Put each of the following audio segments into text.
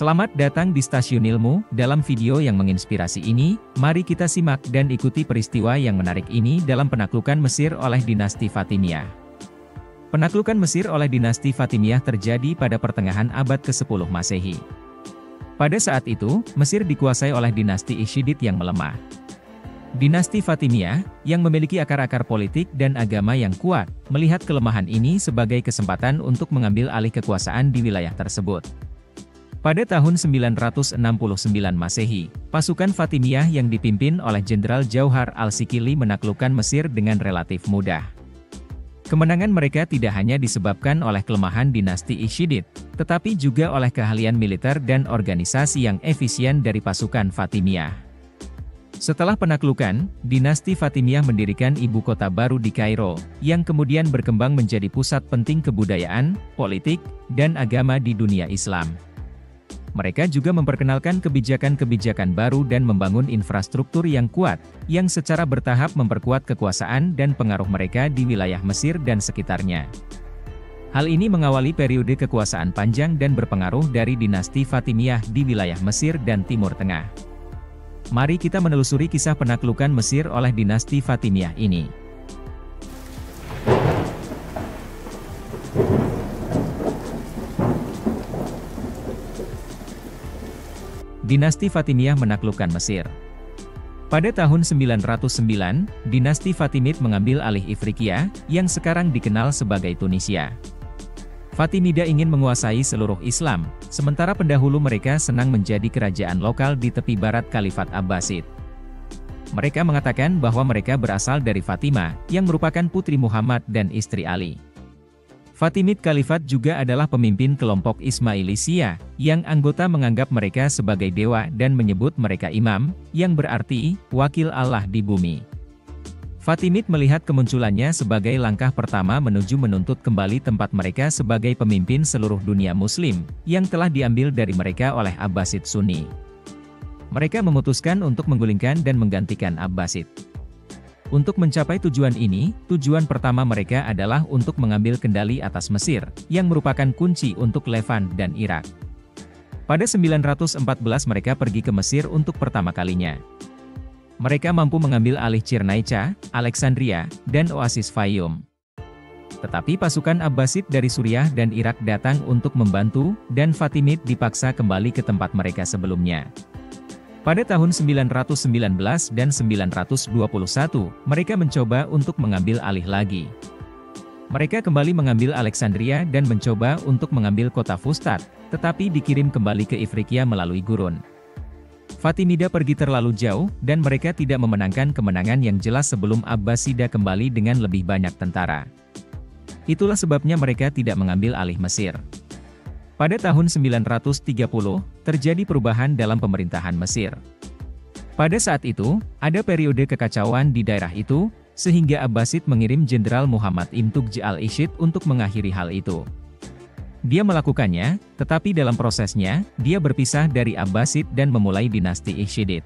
Selamat datang di Stasiun Ilmu. Dalam video yang menginspirasi ini, mari kita simak dan ikuti peristiwa yang menarik ini dalam penaklukan Mesir oleh dinasti Fatimiyah. Penaklukan Mesir oleh dinasti Fatimiyah terjadi pada pertengahan abad ke-10 Masehi. Pada saat itu, Mesir dikuasai oleh dinasti Isyidid yang melemah. Dinasti Fatimiyah, yang memiliki akar-akar politik dan agama yang kuat, melihat kelemahan ini sebagai kesempatan untuk mengambil alih kekuasaan di wilayah tersebut. Pada tahun 969 Masehi, pasukan Fatimiyah yang dipimpin oleh Jenderal Jauhar al-Sikili menaklukkan Mesir dengan relatif mudah. Kemenangan mereka tidak hanya disebabkan oleh kelemahan dinasti Isyidid, tetapi juga oleh keahlian militer dan organisasi yang efisien dari pasukan Fatimiyah. Setelah penaklukan, dinasti Fatimiyah mendirikan ibu kota baru di Kairo, yang kemudian berkembang menjadi pusat penting kebudayaan, politik, dan agama di dunia Islam. Mereka juga memperkenalkan kebijakan-kebijakan baru dan membangun infrastruktur yang kuat, yang secara bertahap memperkuat kekuasaan dan pengaruh mereka di wilayah Mesir dan sekitarnya. Hal ini mengawali periode kekuasaan panjang dan berpengaruh dari dinasti Fatimiyah di wilayah Mesir dan Timur Tengah. Mari kita menelusuri kisah penaklukan Mesir oleh dinasti Fatimiyah ini. Dinasti Fatimiyah menaklukkan Mesir. Pada tahun 909, dinasti Fatimid mengambil alih Ifriqiya, yang sekarang dikenal sebagai Tunisia. Fatimida ingin menguasai seluruh Islam, sementara pendahulu mereka senang menjadi kerajaan lokal di tepi barat Khalifat Abbasid. Mereka mengatakan bahwa mereka berasal dari Fatimah, yang merupakan putri Muhammad dan istri Ali. Fatimid Khalifat juga adalah pemimpin kelompok Ismailisiyah, yang anggota menganggap mereka sebagai dewa dan menyebut mereka imam, yang berarti wakil Allah di bumi. Fatimid melihat kemunculannya sebagai langkah pertama menuju menuntut kembali tempat mereka sebagai pemimpin seluruh dunia Muslim, yang telah diambil dari mereka oleh Abbasid Sunni. Mereka memutuskan untuk menggulingkan dan menggantikan Abbasid. Untuk mencapai tujuan ini, tujuan pertama mereka adalah untuk mengambil kendali atas Mesir, yang merupakan kunci untuk Levant dan Irak. Pada 914 mereka pergi ke Mesir untuk pertama kalinya. Mereka mampu mengambil alih Cirnaica, Alexandria, dan Oasis Fayum. Tetapi pasukan Abbasid dari Suriah dan Irak datang untuk membantu, dan Fatimid dipaksa kembali ke tempat mereka sebelumnya. Pada tahun 919 dan 921, mereka mencoba untuk mengambil alih lagi. Mereka kembali mengambil Alexandria dan mencoba untuk mengambil kota Fustat, tetapi dikirim kembali ke Ifriqiya melalui gurun. Fatimida pergi terlalu jauh, dan mereka tidak memenangkan kemenangan yang jelas sebelum Abbasida kembali dengan lebih banyak tentara. Itulah sebabnya mereka tidak mengambil alih Mesir. Pada tahun 930, terjadi perubahan dalam pemerintahan Mesir. Pada saat itu, ada periode kekacauan di daerah itu, sehingga Abbasid mengirim Jenderal Muhammad Imtugj al-Isyid untuk mengakhiri hal itu. Dia melakukannya, tetapi dalam prosesnya, dia berpisah dari Abbasid dan memulai dinasti Isyidid.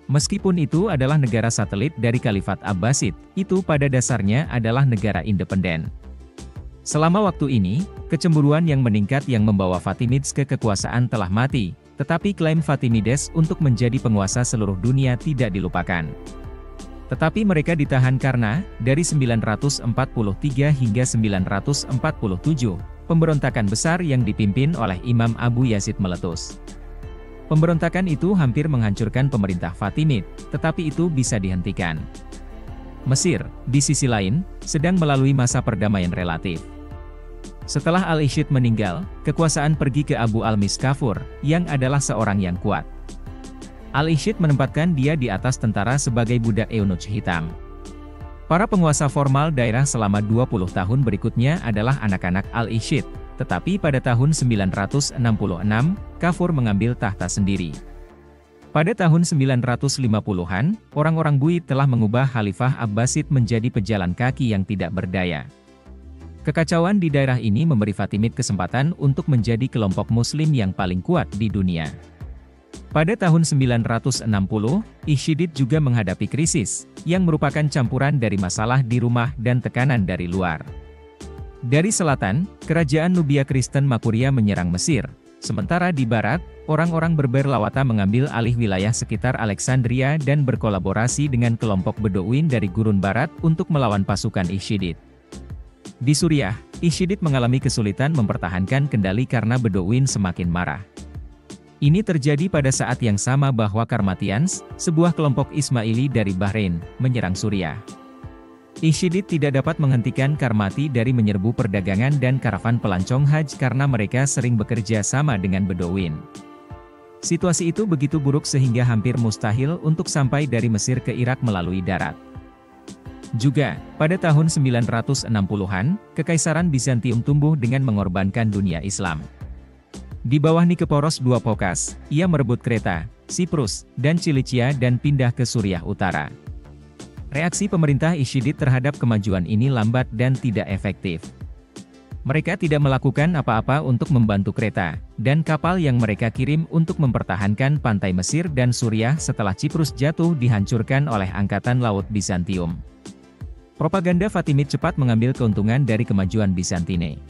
Meskipun itu adalah negara satelit dari Khalifat Abbasid, itu pada dasarnya adalah negara independen. Selama waktu ini, kecemburuan yang meningkat yang membawa Fatimids ke kekuasaan telah mati, tetapi klaim Fatimides untuk menjadi penguasa seluruh dunia tidak dilupakan. Tetapi mereka ditahan karena, dari 943 hingga 947, pemberontakan besar yang dipimpin oleh Imam Abu Yazid meletus. Pemberontakan itu hampir menghancurkan pemerintah Fatimid, tetapi itu bisa dihentikan. Mesir, di sisi lain, sedang melalui masa perdamaian relatif. Setelah al-Isyid meninggal, kekuasaan pergi ke Abu al-Miskafur, yang adalah seorang yang kuat. Al-Isyid menempatkan dia di atas tentara sebagai budak eunuch hitam. Para penguasa formal daerah selama 20 tahun berikutnya adalah anak-anak al-Isyid, tetapi pada tahun 966, Kafur mengambil tahta sendiri. Pada tahun 950-an, orang-orang Buid telah mengubah Khalifah Abbasid menjadi pejalan kaki yang tidak berdaya. Kekacauan di daerah ini memberi Fatimid kesempatan untuk menjadi kelompok Muslim yang paling kuat di dunia. Pada tahun 960, Isyidid juga menghadapi krisis, yang merupakan campuran dari masalah di rumah dan tekanan dari luar. Dari selatan, kerajaan Nubia Kristen Makuria menyerang Mesir, Sementara di barat, orang-orang Berber Lawata mengambil alih wilayah sekitar Alexandria dan berkolaborasi dengan kelompok Bedouin dari gurun barat untuk melawan pasukan Isyidid. Di Suriah, Isyidid mengalami kesulitan mempertahankan kendali karena Bedouin semakin marah. Ini terjadi pada saat yang sama bahwa Karmatians, sebuah kelompok Ismaili dari Bahrain, menyerang Suriah. Isyidid tidak dapat menghentikan Karmati dari menyerbu perdagangan dan karavan pelancong haji karena mereka sering bekerja sama dengan Bedouin. Situasi itu begitu buruk sehingga hampir mustahil untuk sampai dari Mesir ke Irak melalui darat. Juga, pada tahun 960-an, Kekaisaran Bizantium tumbuh dengan mengorbankan dunia Islam. Di bawah Nikeporos II Phokas, ia merebut Kreta, Siprus, dan Cilicia dan pindah ke Suriah Utara. Reaksi pemerintah Isyidid terhadap kemajuan ini lambat dan tidak efektif. Mereka tidak melakukan apa-apa untuk membantu Kreta, dan kapal yang mereka kirim untuk mempertahankan pantai Mesir dan Suriah setelah Siprus jatuh dihancurkan oleh Angkatan Laut Bizantium. Propaganda Fatimid cepat mengambil keuntungan dari kemajuan Bizantine.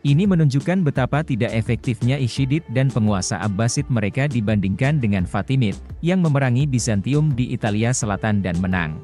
Ini menunjukkan betapa tidak efektifnya Isyidid dan penguasa Abbasid mereka dibandingkan dengan Fatimid, yang memerangi Bizantium di Italia Selatan dan menang.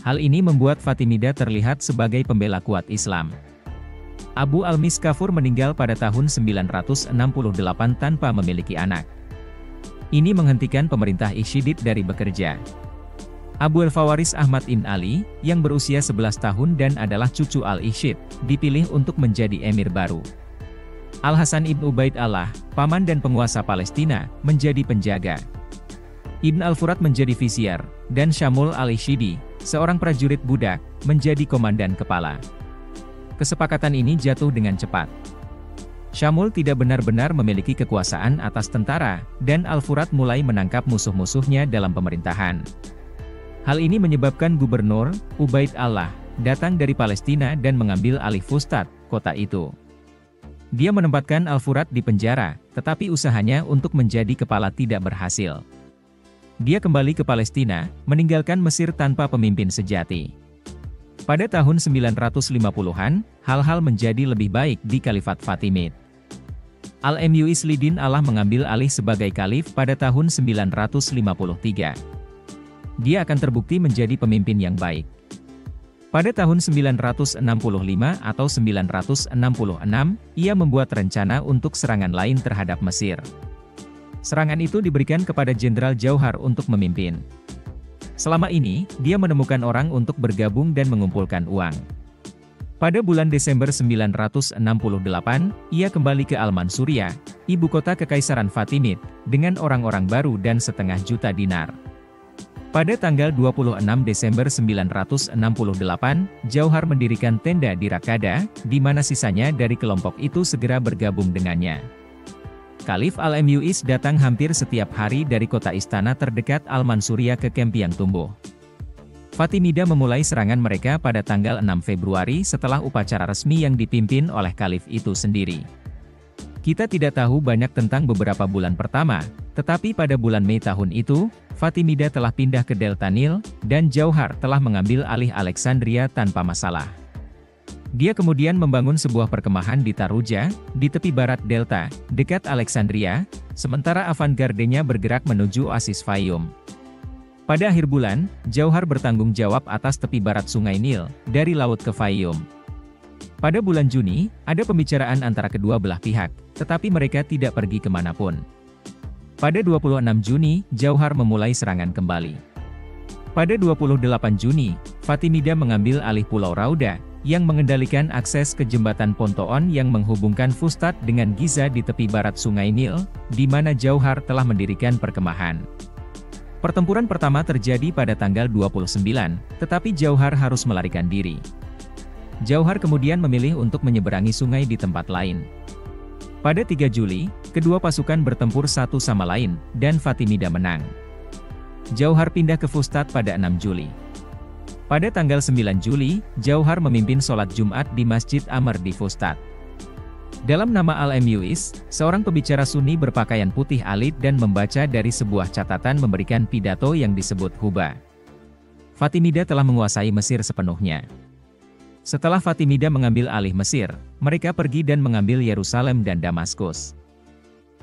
Hal ini membuat Fatimida terlihat sebagai pembela kuat Islam. Abu al-Miskafur meninggal pada tahun 968 tanpa memiliki anak. Ini menghentikan pemerintah Isyidid dari bekerja. Abu al-Fawaris Ahmad ibn Ali, yang berusia 11 tahun dan adalah cucu al-Isyid, dipilih untuk menjadi emir baru. Al-Hasan ibn Ubaid Allah, paman dan penguasa Palestina, menjadi penjaga. Ibn al-Furat menjadi vizier, dan Syamul al-Isyidi, seorang prajurit budak, menjadi komandan kepala. Kesepakatan ini jatuh dengan cepat. Syamul tidak benar-benar memiliki kekuasaan atas tentara, dan al-Furat mulai menangkap musuh-musuhnya dalam pemerintahan. Hal ini menyebabkan gubernur, Ubaid Allah, datang dari Palestina dan mengambil alih Fustat, kota itu. Dia menempatkan Al-Furat di penjara, tetapi usahanya untuk menjadi kepala tidak berhasil. Dia kembali ke Palestina, meninggalkan Mesir tanpa pemimpin sejati. Pada tahun 950-an, hal-hal menjadi lebih baik di Khalifat Fatimid. Al-Mu'izz Lidin Allah mengambil alih sebagai khalif pada tahun 953. Dia akan terbukti menjadi pemimpin yang baik. Pada tahun 965 atau 966, ia membuat rencana untuk serangan lain terhadap Mesir. Serangan itu diberikan kepada Jenderal Jauhar untuk memimpin. Selama ini, dia menemukan orang untuk bergabung dan mengumpulkan uang. Pada bulan Desember 968, ia kembali ke Al-Mansuriyah, ibu kota Kekaisaran Fatimid, dengan orang-orang baru dan 1,5 juta dinar. Pada tanggal 26 Desember 968, Jauhar mendirikan tenda di Rakkada, di mana sisanya dari kelompok itu segera bergabung dengannya. Khalif Al-Mu'izz datang hampir setiap hari dari kota istana terdekat Al-Mansuriyah ke Kempiang Tumbuh. Fatimida memulai serangan mereka pada tanggal 6 Februari setelah upacara resmi yang dipimpin oleh Khalif itu sendiri. Kita tidak tahu banyak tentang beberapa bulan pertama, tetapi pada bulan Mei tahun itu, Fatimida telah pindah ke Delta Nil, dan Jauhar telah mengambil alih Alexandria tanpa masalah. Dia kemudian membangun sebuah perkemahan di Taruja, di tepi barat Delta, dekat Alexandria, sementara avantgardenya bergerak menuju Oasis Fayum. Pada akhir bulan, Jauhar bertanggung jawab atas tepi barat Sungai Nil, dari laut ke Fayum. Pada bulan Juni, ada pembicaraan antara kedua belah pihak, tetapi mereka tidak pergi kemanapun. Pada 26 Juni, Jauhar memulai serangan kembali. Pada 28 Juni, Fatimida mengambil alih Pulau Rauda, yang mengendalikan akses ke jembatan Pontoon yang menghubungkan Fustat dengan Giza di tepi barat Sungai Nil, di mana Jauhar telah mendirikan perkemahan. Pertempuran pertama terjadi pada tanggal 29, tetapi Jauhar harus melarikan diri. Jauhar kemudian memilih untuk menyeberangi sungai di tempat lain. Pada 3 Juli, kedua pasukan bertempur satu sama lain, dan Fatimida menang. Jauhar pindah ke Fustat pada 6 Juli. Pada tanggal 9 Juli, Jauhar memimpin sholat Jumat di Masjid Amr di Fustat. Dalam nama Al-Mu'izz, seorang pembicara Sunni berpakaian putih alit dan membaca dari sebuah catatan memberikan pidato yang disebut Huba. Fatimida telah menguasai Mesir sepenuhnya. Setelah Fatimida mengambil alih Mesir, mereka pergi dan mengambil Yerusalem dan Damaskus.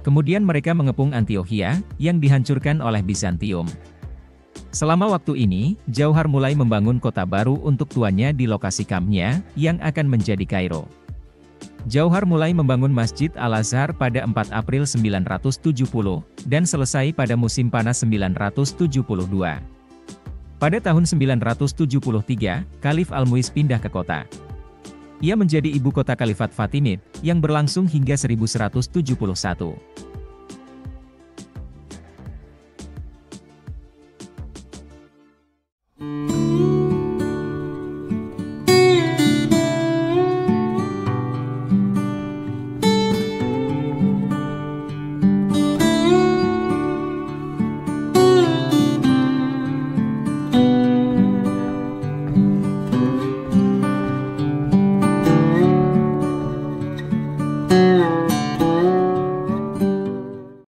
Kemudian mereka mengepung Antiokhia, yang dihancurkan oleh Bizantium. Selama waktu ini, Jauhar mulai membangun kota baru untuk tuannya di lokasi kampnya, yang akan menjadi Kairo. Jauhar mulai membangun Masjid Al-Azhar pada 4 April 970, dan selesai pada musim panas 972. Pada tahun 973, Khalif Al-Muiz pindah ke kota. Ia menjadi ibu kota Khalifat Fatimid, yang berlangsung hingga 1171.